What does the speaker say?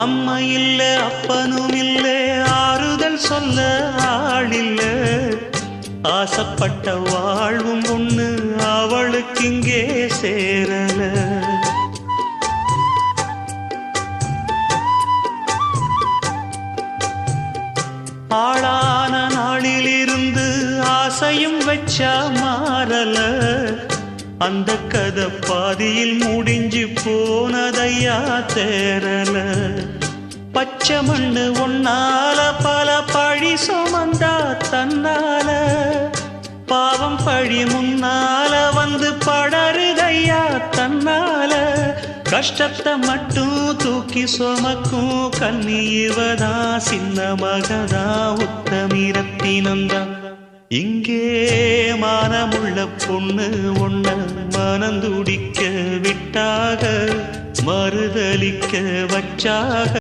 அம்மா இல்ல அப்பனும் இல்ல ஆறுதல் சொல்ல ஆளில்ல ஆசைப்பட்ட வாழ்வும் ஒண்ணு அவளுக்கு இங்கே சேரல ஆளான நாளிலிருந்து ஆசையும் வச்சா மாறல அந்த கதை பாதியில் முடிஞ்சு போனதையா தேரல பச்சை மண்ணு ஒன்னால பல பழி சுமந்தா தன்னால பாவம் பழி முன்னால வந்து படருதையா தன்னால கஷ்டத்தை மட்டும் தூக்கி சுமக்கும் கண்ணீவதா சின்ன மகதா உத்தமிரத்தினந்தான் இங்கே மானமுள்ள பொண்ணு ஒண்ண மனந்துடிக்க விட்டாக மறுதலிக்க வச்சாக